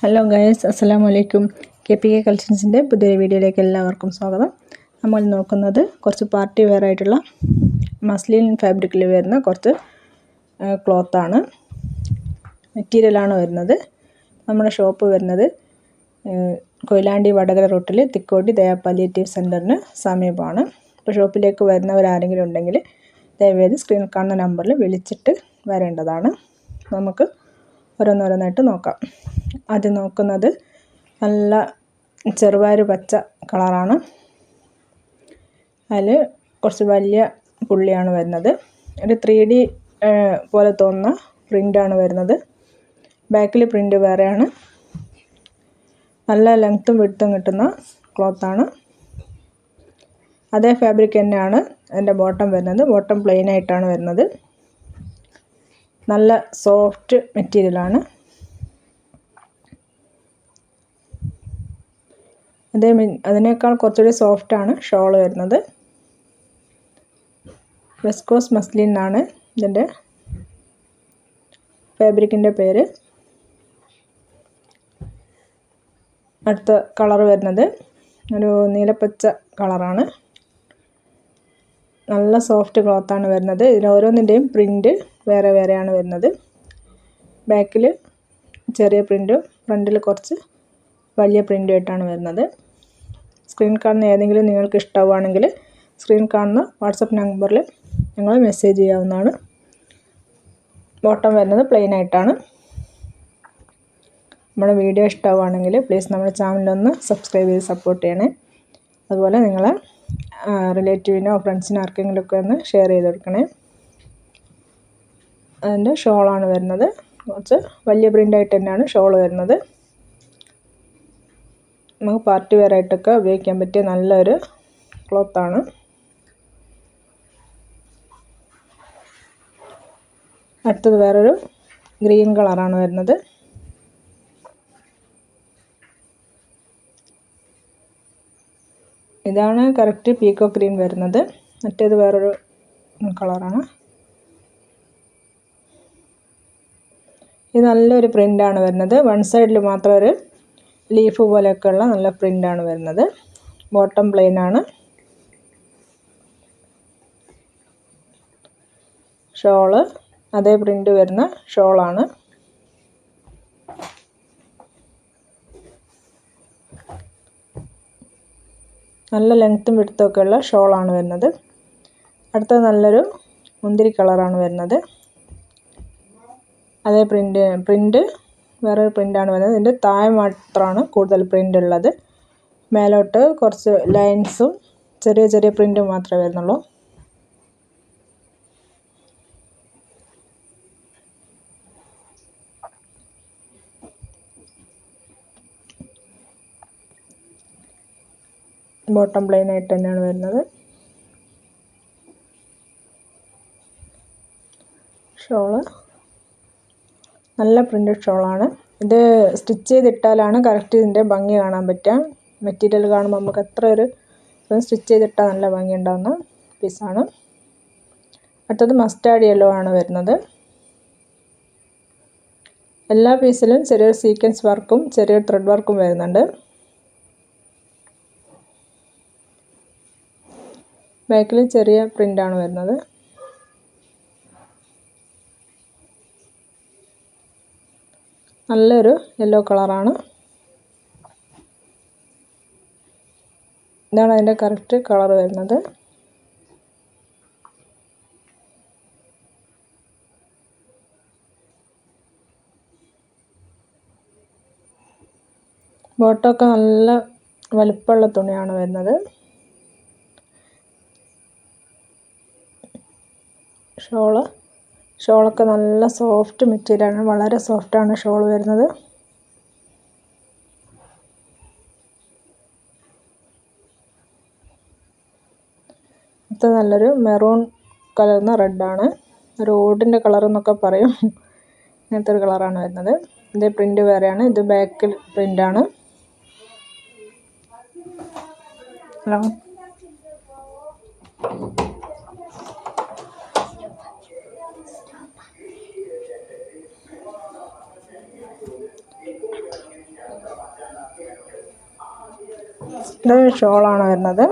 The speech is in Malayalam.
ഹലോ ഗൈസ്, അസ്സലാമു അലൈക്കും. KPK കളക്ഷൻസിൻ്റെ പുതിയൊരു വീഡിയോയിലേക്ക് എല്ലാവർക്കും സ്വാഗതം. നമ്മൾ നോക്കുന്നത് കുറച്ച് പാർട്ടി വെയർ ആയിട്ടുള്ള മസ്ലിൻ ഫാബ്രിക്കിൽ വരുന്ന കുറച്ച് ക്ലോത്താണ്, മെറ്റീരിയലാണ് വരുന്നത്. നമ്മുടെ ഷോപ്പ് വരുന്നത് കൊയിലാണ്ടി വടകര റൂട്ടിൽ തിക്കോടി ദയാ പാലിയേറ്റീവ് സെൻറ്ററിന് സമീപമാണ്. അപ്പോൾ ഷോപ്പിലേക്ക് വരുന്നവരാരെങ്കിലും ഉണ്ടെങ്കിൽ ദയവേത് സ്ക്രീനിൽ കാണുന്ന നമ്പറിൽ വിളിച്ചിട്ട് വരേണ്ടതാണ്. നമുക്ക് ഓരോന്നോരോന്നായിട്ട് നോക്കാം. ആദ്യം നോക്കുന്നത് നല്ല ചെറുപയർ പച്ച കളറാണ്. അതിൽ കുറച്ച് വലിയ പുള്ളിയാണ് വരുന്നത്. ഒരു 3D പോലെ തോന്നുന്ന പ്രിൻ്റാണ് വരുന്നത്. ബാക്കിൽ പ്രിൻ്റ് വേറെയാണ്. നല്ല ലെങ്ത്തും വിഡ്ത്തും കിട്ടുന്ന ക്ലോത്താണ്. അതേ ഫാബ്രിക് തന്നെയാണ് അതിൻ്റെ ബോട്ടം വരുന്നത്. ബോട്ടം പ്ലെയിൻ ആയിട്ടാണ് വരുന്നത്. നല്ല സോഫ്റ്റ് മെറ്റീരിയലാണ്. അതിനേക്കാൾ കുറച്ചുകൂടി സോഫ്റ്റാണ് ഷോൾ വരുന്നത്. വെസ്കോസ് മസ്ലിൻ എന്നാണ് ഇതിൻ്റെ ഫാബ്രിക്കിൻ്റെ പേര്. അടുത്ത കളർ വരുന്നത് ഒരു നീലപ്പച്ച കളറാണ്. നല്ല സോഫ്റ്റ് ക്ലോത്താണ് വരുന്നത്. ഇതിൽ ഓരോന്നിൻ്റെയും പ്രിൻ്റ് വേറെ വേറെയാണ് വരുന്നത്. ബാക്കിൽ ചെറിയ പ്രിൻ്റും ഫ്രണ്ടിൽ കുറച്ച് വലിയ പ്രിൻ്റുമായിട്ടാണ് വരുന്നത്. സ്ക്രീൻ കാണുന്ന ഏതെങ്കിലും നിങ്ങൾക്ക് ഇഷ്ടമാവുകയാണെങ്കിൽ സ്ക്രീൻ കാണുന്ന വാട്സപ്പ് നമ്പറിൽ നിങ്ങൾ മെസ്സേജ് ചെയ്യാവുന്നതാണ്. ബോട്ടം വരുന്നത് പ്ലെയിൻ ആയിട്ടാണ്. നമ്മുടെ വീഡിയോ ഇഷ്ടമാവുകയാണെങ്കിൽ പ്ലീസ് നമ്മുടെ ചാനലൊന്ന് സബ്സ്ക്രൈബ് ചെയ്ത് സപ്പോർട്ട് ചെയ്യണേ. അതുപോലെ നിങ്ങളെ റിലേറ്റീവിനോ ഫ്രണ്ട്സിനോ ആർക്കെങ്കിലുമൊക്കെ ഒന്ന് ഷെയർ ചെയ്ത് കൊടുക്കണേ. അതിൻ്റെ ഷോളാണ് വരുന്നത്. കുറച്ച് വലിയ പ്രിൻ്റായിട്ട് തന്നെയാണ് ഷോൾ വരുന്നത്. നമുക്ക് പാർട്ടി വെയർ ആയിട്ടൊക്കെ ഉപയോഗിക്കാൻ പറ്റിയ നല്ലൊരു ക്ലോത്താണ്. അടുത്തത് വേറൊരു ഗ്രീൻ കളറാണ് വരുന്നത്. ഇതാണ് കറക്റ്റ് പീക്കോക്ക് ഗ്രീൻ വരുന്നത്. മറ്റേത് വേറൊരു കളറാണ്. ഇത് നല്ലൊരു പ്രിൻ്റാണ് വരുന്നത്. വൺ സൈഡിൽ മാത്രം ഒരു ലീഫ് പോലെയൊക്കെയുള്ള നല്ല പ്രിൻ്റാണ് വരുന്നത്. ബോട്ടം പ്ലെയിൻ ആണ്. ഷോള് അതേ പ്രിൻ്റ് വരുന്ന ഷോളാണ്. നല്ല ലെങ്ത്തും വിഡ്ത്തും ഉള്ള ഷോളാണ് വരുന്നത്. അടുത്തത് നല്ലൊരു മുന്തിരി കളറാണ് വരുന്നത്. അതേ പ്രിൻ്റ് വേറൊരു പ്രിൻ്റാണ് വരുന്നത്. ഇതിൻ്റെ താഴെ മാത്രമാണ് കൂടുതൽ പ്രിൻ്റ് ഉള്ളത്. മേലോട്ട് കുറച്ച് ലൈൻസും ചെറിയ ചെറിയ പ്രിൻ്റും മാത്രമേ വരുന്നുള്ളൂ. ബോട്ടം പ്ലെയിൻ ആയിട്ട് തന്നെയാണ് വരുന്നത്. ഷോള് നല്ല പ്രിൻ്റഡ് ഷോളാണ്. ഇത് സ്റ്റിച്ച് ചെയ്തിട്ടാലാണ് കറക്റ്റ് ഇതിൻ്റെ ഭംഗി കാണാൻ പറ്റുക. മെറ്റീരിയൽ കാണുമ്പോൾ നമുക്ക് അത്ര ഒരു സ്റ്റിച്ച് ചെയ്തിട്ടാൽ നല്ല ഭംഗി ഉണ്ടാകുന്ന പീസാണ്. അടുത്തത് മസ്റ്റാർഡ് യെല്ലോ ആണ് വരുന്നത്. എല്ലാ പീസിലും ചെറിയൊരു സീക്വൻസ് വർക്കും ചെറിയൊരു ത്രെഡ് വർക്കും വരുന്നുണ്ട്. ബാക്കിൽ ചെറിയ പ്രിൻ്റാണ് വരുന്നത്. നല്ലൊരു യെല്ലോ കളറാണ്. ഇതാണ് അതിൻ്റെ കറക്റ്റ് കളർ വരുന്നത്. ബോട്ടമൊക്കെ നല്ല വലിപ്പമുള്ള തുണിയാണ് വരുന്നത്. ഷോളൊക്കെ നല്ല സോഫ്റ്റ് മെറ്റീരിയലാണ്. വളരെ സോഫ്റ്റാണ് ഷോൾ വരുന്നത്. ഇത് നല്ലൊരു മെറൂൺ കലർന്ന റെഡാണ്. ഒരു ഓടിൻ്റെ കളർ എന്നൊക്കെ പറയും. ഇങ്ങനത്തെ ഒരു കളറാണ് വരുന്നത്. ഇത് പ്രിൻ്റ് വേറെയാണ്. ഇത് ബാക്കിൽ പ്രിൻ്റാണ്. ഹലോ, ഇത് ഷോളാണ് വരുന്നത്.